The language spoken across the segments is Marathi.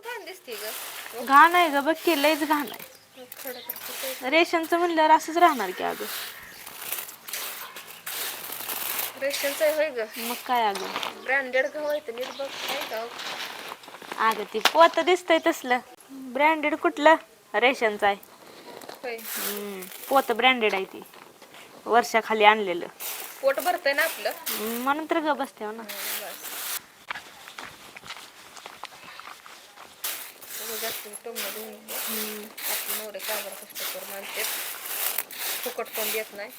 घाण दिसते ग. घाण आहे ग, बघ की लयच घाण आहे. रेशनचं म्हणल्यावर असंच राहणार की अगं. रेशनचं आहे होय ग. मग काय अगं, ब्रँडेड गहू आहे तर नीट बघ काय गाव. अगं ती पोत दिसतंय तसलं. ब्रँडेड कुठलं, रेशनचं आहे. होय. पोत ब्रँडेड आहे ती, वर्षाखाली आणलेलं. पोट भरतंय ना आपलं. म्हणून तर ग बसते ना. बस. जास्त टोमणं देऊन आपले नवरे कामाला कष्ट करून आणते. फुकट कोण देत नाही.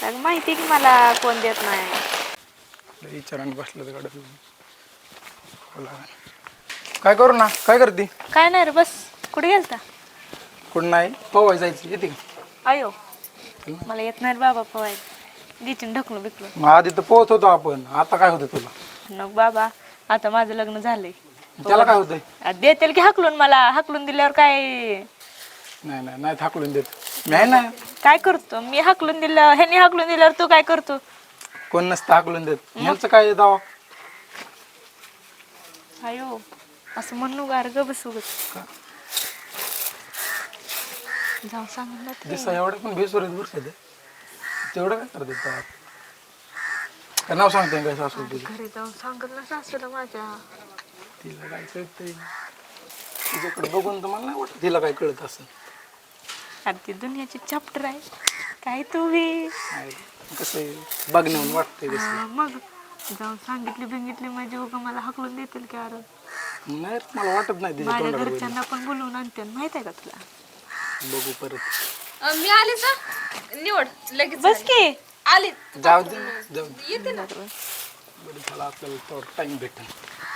अगं माहिती की मला कोण देत नाही. विचाराने बसलं तर काय करू ना, काय करते? काय नाही रे, बस. कुठे गेलता? कुठं नाही, पोवाय जायचं येते का? अयो, मला येत नाही रे बाबा पवाय. दिचीन ढकलून बिकलून. मग आधी तर पोहत होतो आपण, आता काय होतं तुला? नको बाबा, आता माझं लग्न झालंय. त्याला काय होतंय? देतील की हाकलून, मला हाकलून दिल्यावर काय? नाही नाही नाही थाकलून देत मी आहे ना. काय करतो मी हाकलून दिलं, ह्यानी हाकलून दिल्यावर तू काय करतो? कोण नसतं हाकलून देत. ह्यांचं काय दावा? अयो, असं म्हणू गार ग बसू ग. जाऊ सांग ना ते. दिसा एवढं पण बेसुरीत बसत तेवढं काय करत का? नाव सांगते काय सासू तुझं? घरी जाऊन सांगत ना सासूला माझ्या. तिला काय कळतंय? तिच्याकडे बघून तर मला नाही वाटत तिला काय कळत असं. अरे ती दुनियाची चॅप्टर आहे काय तू बी. कसं आहे, बघण्याहून वाटतंय हा, मग जाऊन सांगितली बिंगितली म्हणजे उगा मला हाकलून देतील की. अरे नाही मला वाटत नाही तिच्या माझ्या तोंडाकडे घरच्यांना पण बोलवून आणते, माहित आहे का तुला? बघू परत. मी आले का निवड लगेच बस की. आली. जाऊ दे जाऊ दे. येते ना. बरं झालं आपल्याला थोडं टाइम भेटेल.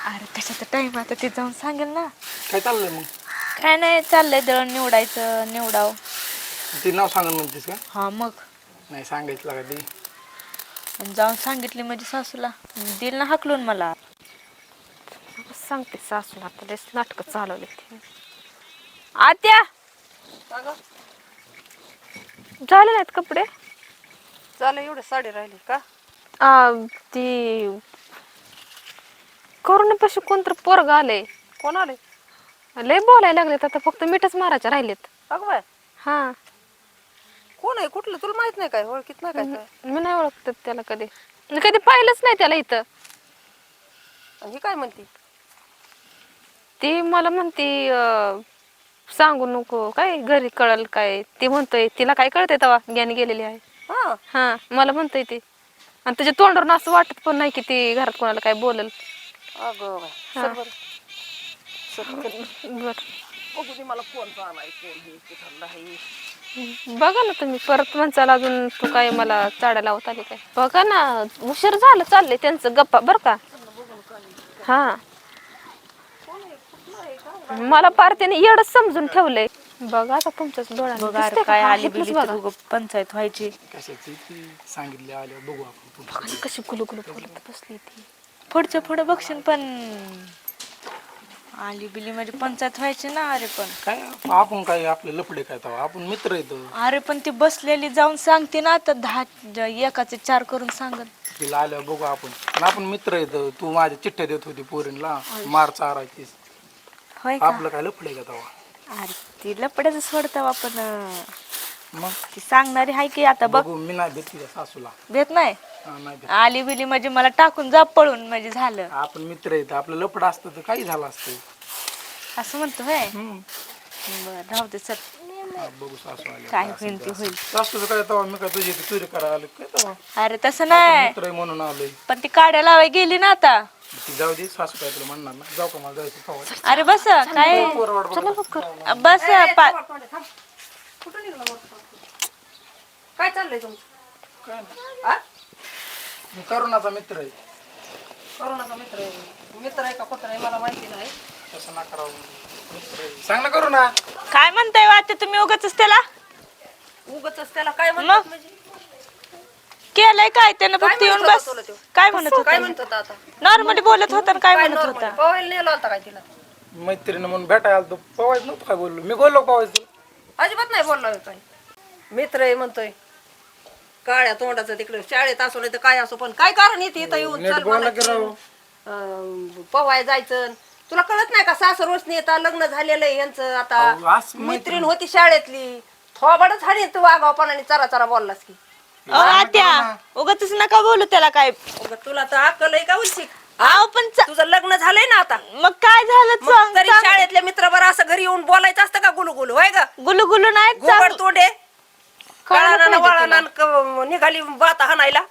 अरे कशाचा टाइम, आता ते जाऊन सांगेल ना. काय चाललंय मग? काय नाही, चाललंय दळण निवडायचं, निवडाव. ती नाव सांगून म्हणतेस का? हा मग. नाही सांगायचं का ती? आणि जाऊन सांगितली म्हणजे सासूला दिल ना हाकलून मला. सांगते सासूला, आता लयच नाटकं चालवले. आत्या झाले नाहीत कपडे? चालेल, एवढे साडी राहिली का? ती करुणापाशी कोणतर पोरग आले. कोण आले? लय बोलायला लागलेत, आता फक्त मिठच मारायचे राहिलेत. अगं बाय, हा. कोण आहे? कुठलं तुला माहित नाही काय? ओळखीत नाही काय? मी नाही ओळखत त्याला कधी, मी कधी पाहिलंच नाही त्याला इथं. ही काय म्हणती? ती मला म्हणती सांगू नको काय, घरी कळल काय. ती म्हणतोय तिला काय कळतंय तेव्हा, ज्ञान गेलेली आहे. हा हा मला म्हणतोय ती. आणि त्याच्या तोंडावरून असं वाटत पण नाही की ती घरात कोणाला काय बोलल. अगं बाय, सर बरं. बर बघू दे मला कोण आलाय, कोण हे कुठला आहे. बघा ना तुम्ही परत म्हणसाल अजून तू काय मला चाड्या लावत आली काय. बघा ना, उशीर झालं, चाललंय त्यांचं गप्पा बर का. हा, मला पार त्याने एवढंच समजून ठेवलंय. बघा आता तुमच्याच डोळ्यात काय आली पंचायत व्हायची. कशाची ती सांगितली आल्या बघू आपण. बघा कशी गुलगुल बोलत बसली ती. पुढच्या पुढे बघशील पण आली बिली म्हणजे पंचायत व्हायची ना. अरे पण काय आपण काय आपले लफडे काय तेव्हा आपण मित्र येतो. अरे पण ती बसलेली जाऊन सांगते ना, तर 10 एकाचे 4 करून सांगत. तिला आल्या बघू आपण, पण आपण मित्र येतो. तू माझ्या चिठ्ठ्या देत होती पोरींला, मार चारायचीस. होय का? आपलं काय लफडे का तेव्हा? अरे ती लपड्याच सोडता आपण. मग ती सांगणारी हाय की. आता बघ, बघू मी नाही भेट तिच्या सासूला. भेट नाही. नाही भेट. आली बिली म्हणजे मला टाकून जा पळून म्हणजे झालं. आपण मित्र येतो, आपलं लफड असतं तर काही झालं असतं. असं म्हणतो होय. बरं राहू दे चल. बघू सासू आले काय होईल ते होईल. सासूचं काय तेव्हा मी काय तुझी चोरी करायला आले काय तेव्हा? अरे तसं नाही, मित्र आहे म्हणून आलोय. पण ती काड्या लावाय गेली ना आता. ती जाऊ दे, सासू काय तुला म्हणणार ना. जाऊ का मला जायचं तेव्हा? अरे बस काय बस कुठं निघाला मोठा? काय चाललंय तुमचं? काय नाही. आ? मी करुणाचा मित्र आहे. करोनाचा मित्र आहे. मित्र आहे का कुत्र आहे मला माहिती नाही. तसं ना करावं. मित्र आहे. सांग ना करू ना. काय म्हणताय वाटते तुम्ही उगाच त्याला. उगाच त्याला काय म्हणतात म्हणजे? केलंय काय त्यानं फक्त येऊन बस. काय म्हणत काय होता? म्हणत होता आता? नॉर्मली बोलत होता ना. काय म्हणत normal? होता? पवायला नेला होता काय तिला? मैत्रीण म्हणून भेटायला आलो. पवायचं नव्हतं काय बोललो मी. बोललो पवायचं. अजिबात नाही बोलला काय. मित्र आहे म्हणतोय. काळ्या तोंडाचं तिकडे शाळेत असो नाही तर काय असो, पण काय कारण येते इथं येऊन नीट चल बोला की राव. म्हणायचं, पवाय जायचं. तुला कळत नाही का सासरवसनी येता लग्न झालेलं आहे यांचं अहो, आता असं मैत्रीण होती शाळेतली थोबाडच हाणी तू वागावपणाने चरा चरा बोललास की आत्या उगाच नका बोलू त्याला काय. अगं, तुला तर अक्कल आहे का उलशी अहो पण तुझं लग्न झालंय ना आता मग काय झालं मग तरी शाळेतल्या मित्राबर असं घरी येऊन बोलायचं असतं का गुलू गुलू होय ग गुलू गुलू नाही गोबड तोंडे कळालं कळाना पाहिजे वळाना निघाली बाता हाणायला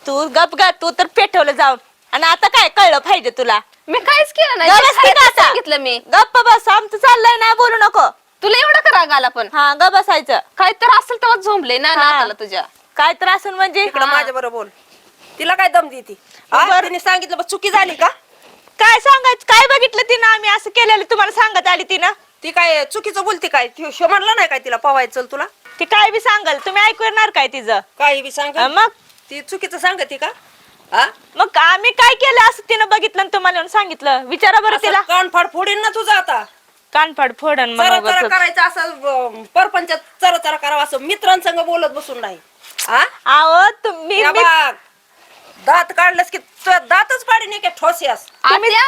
तू गप गा तू तर पेटवलं जाऊन आणि आता काय कळलं पाहिजे तुला. मी काहीच केलं नाही गप जे बस आहे की ते आता. सांगितलं मी गप्प बस आमचं चाललंय नाही बोलू नको. तुला एवढा का राग आला पण हा ग बसायचं. काय तर असेल तेव्हा झोंबले ना हा. नाताला तुझ्या काय तर असून म्हणजे इकडं माझ्या बरोबर बोल तिला काय दम देती तिने सांगितलं बस चुकी झाली का काय सांगायचं काय बघितलं तिनं आम्ही असं केलेलं तुम्हाला सांगत आली तिनं. ती काय चुकीचं बोलती काय ती शो म्हणला नाही काय तिला पवायचं चल तुला ती काय बी सांगल तुम्ही ऐकू येणार काय तिचं. काही बी सांग मग ती चुकीचं सांगते का हा मग आम्ही काय केलं असं तिनं बघितलं आणि तुम्हाला येऊन सांगितलं. विचारा बरं तिला. कान फाड फोडीन ना तुझा आता कानफाड फोडन चरा मग चरा करायचं असं परपंचात चरा चरा करावं असं मित्रांसंग बोलत बसून नाही हा आहो तुम्ही या बघ, दात काढलंस की तुझ्या दातच पाडीन की ठोसियास आत्या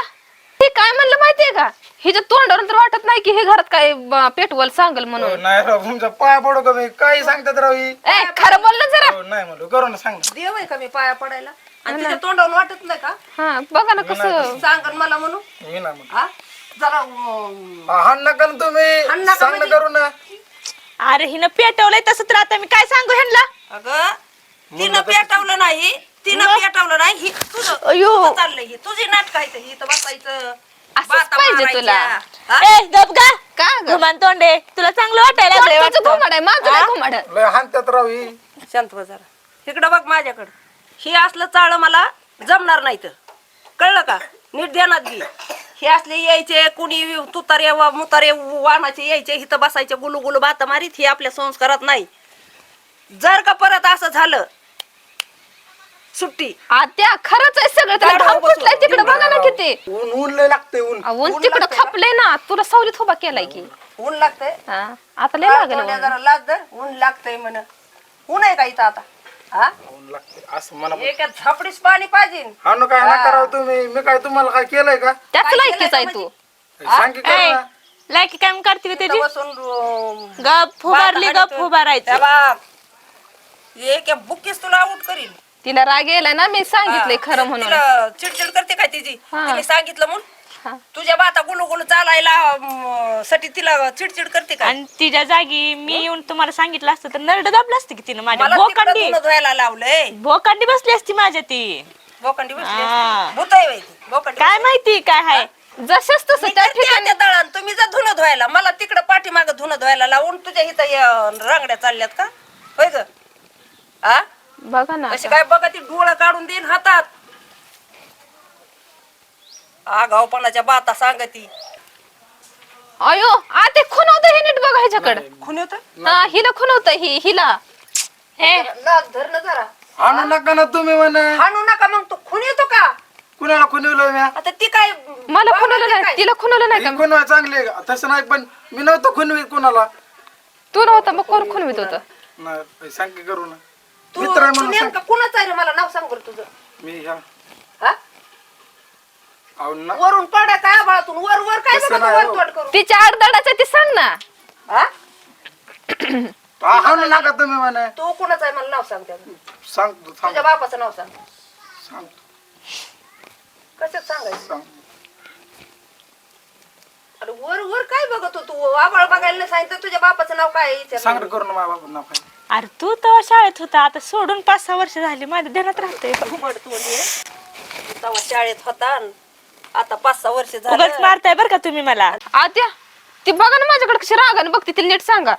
हे काय म्हणलं माहितीये का हिच्या तोंडावरून तर वाटत नाही की हे घरात काय पेटवल सांगल म्हणून नाही राव तुमचा पाय पडू का मी काही सांगतात राव ही. ए खरं बोल ना जरा हो, नाही म्हणलो करू ना सांग ना. देव आहे का मी पाया पडायला आणि तिच्या तोंडावरून वाटत नाही का हा बघा ना कसं सांग मला म्हणू मी नाही म्हणलो. हा जरा हाण नका ना हाण तुम्ही नका सांग ना म्हणजे? करू ना. अरे हिनं पेटवलंय तसं तर आता मी काय सांगू ह्यांना. अगं तिनं पेटवलं नाही तिनं पेटवलं नाही ही तुझं अयो. तुझं चाललंय ही तुझी नाटक आहे ही तर बसायचं असंच बाता पाहिजे मारायच्या. तुला. हा? ए गप गा का ग घुमान तोंडे तुला चांगलं वाटायला लागलंय तुझं वाटतं. घुमाड आहे माझं नाही घुमाड लय हाणतात राव ही. शांत बस जरा इकडं बघ माझ्याकडं हे असलं चाळ मला जमणार नाही तर कळलं का नीट ध्यानात घे हे असले यायचे कुणी तुतारे मुतारे वाहनाचे यायचे इथं बसायचे गुलू गुलू बाता मारीत हे आपल्या संस्कारात नाही जर का परत असं झालं सुट्टी आत्या खरंच आहे सगळं त्याला काय घाम बघू फुटलाय तिकडे बघा ना किती ऊन ऊन लय लागते ऊन. ऊन तिकडं खपलंय ना तुला सावलीत उभा केलाय की ऊन लागतंय हा आता लय लागेल तोंड्या जरा लाज धर ऊन लागतंय म्हण ऊन आहे का इथं आता हा ऊन लागते असं मला एका झापडीस पाणी पाहिजे हाणू काय नका राव तुम्ही मी काय तुम्हाला काय केलंय का त्याच काय लायकीच केलंय आहे का तू सांग की करू ना. लायकी काय करते का त्याची. बसून गप फुबारली गप फुबारायचं. एक बुकीस तुला आउट करील तिला राग यायला ना मी सांगितलंय खरं म्हणून तिला चिडचिड करते काय तिची हा. तिने सांगितलं म्हणून हा. तुझ्या बाता गुलू गुलू चालायला साठी तिला चिडचिड करते काय आणि तिच्या जागी मी येऊन तुम्हाला सांगितलं असतं तर नरड दाबलं असतं की तिनं माझ्या मला तिकडं भोकांडी धुणं धुवायला लावलंय भोकांडी बसली असती माझ्या ती. बोकंडी बसली हा. असती. भूत आहे बाई ती, बोकंडी काय माहिती काय हाय. जसंच तसं मी त्या करते ठिकाणी आता दळण तुम्ही जा धुणं धुवायला मला तिकडं पाठीमाग धुणं धुवायला लावून तुझ्या इथं रांगड्या चालल्यात का होय ग आ बघा ना अशी काय बघा ती डोळं काढून देईन हातात आगावपणाच्या बाता सांगती अयो आ ते खुनवतं हे नीट बघा ह्याच्याकडे खुन होत हा हिला खुनवतं हिला हे लाज धरणं जरा हाणू नका ना तुम्ही म्हणा. हाणू नका मग तू खून येतो का कुणाला खुनवलं मी आता ती काय मला खुनवलं नाही तिला खुनवलं नाही का ही खुनवा चांगली आहे का? तसं नाही पण मी नव्हतं खुनवी कुणाला तू नव्हता मग कोण खुनवीत होतं नाही सांग की करू ना. तू मित्र आहे तू म्हणून सांग. नेमकं कुणाचं आहे रे मला नाव सांग बरं तुझं मी ह्या हा? अहो ना वरून पडा काय आभाळातून वर वर काय तसं बघा तू नाही वर हो. तोड करू तिच्या आडदाडाचं ते सांग ना हा? हाणू नका तुम्ही म्हणा. तू कुणाचं आहे मला नाव सांग त्याचं सांगतो तुझ्या सांग बापाचं नाव सांग सांगतो कसं सांगायचं सांग. अरे वर वर काय बघतो तू आभाळ बघायला नाही सांगितलं तुझ्या बापाचं नाव काय आहे विचार सांग रे करू ना माझ्या बाबा नाव काय. अरे तू तर शाळेत होता आता सोडून 5-6 वर्ष झाली माझ्या ध्यानात राहते. घुमड तोंडी तेव्हा शाळेत होता अन आता 5-6 वर्ष उगाच झालं मारताय बर का तुम्ही मला. आत्या ती बघा ना माझ्याकडे कशी रागाने बघते तिला नीट सांगा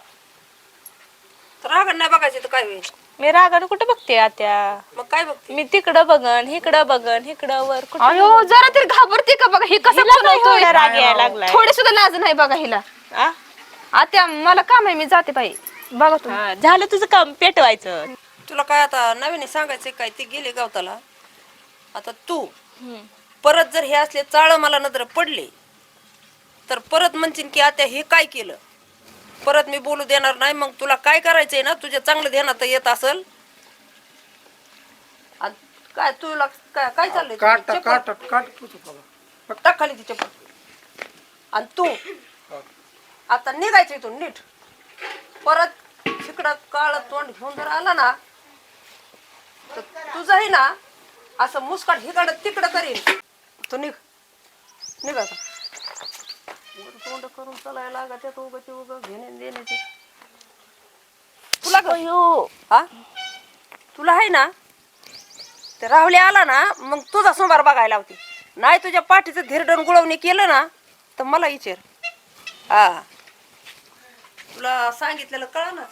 तर रागण नाही बघायची तर काय होईल मी रागानं कुठं बघते आत्या. मग काय बघते मी तिकडं बघन इकडं वर कुठं अयो जरा तरी घाबरते का बघा ही कसं हिला काय खुनवतोय एवढा राग यायला लागलाय. थोडी सुद्धा लाज नाही बघा हिला आ? आत्या मला काम आहे मी जाते बाई बघा तुम्ही हा, झालं तुझं काम पेटवायचं. तुला काय आता नवीन सांगायचं काय ती गेली गावताला आता तू परत जर हे असले चाळ मला नजर पडले तर परत म्हणशील की आता हे काय केलं परत मी बोलू देणार नाही मग तुला काय करायचंय ना तुझ्या चांगलं ध्यानात येत असल काय तुला काय काय चाललंय काट तुझं? काट चप्पल काट तुझं बाबा. टाक खाली ती चप्पल आणि तू आता निघायचं इथून नीट. परत इकडं काळ तोंड घेऊन जर आला ना तर तुझंही ना असं मुस्काट हिकडं तिकडं करीन. तू निघ निघ आता. तोंड करून चालायला लागा त्यात उगं ते उगं घेणे देण्याचे तुला हा तुला आहे ना ते राहुले आला ना मग तुझा सोमवार बघायला होती. नाही तुझ्या पाठीचं धिरडण गुळवणी केलं ना तर मला विचार. हा तुला सांगितलेलं कळलं ना.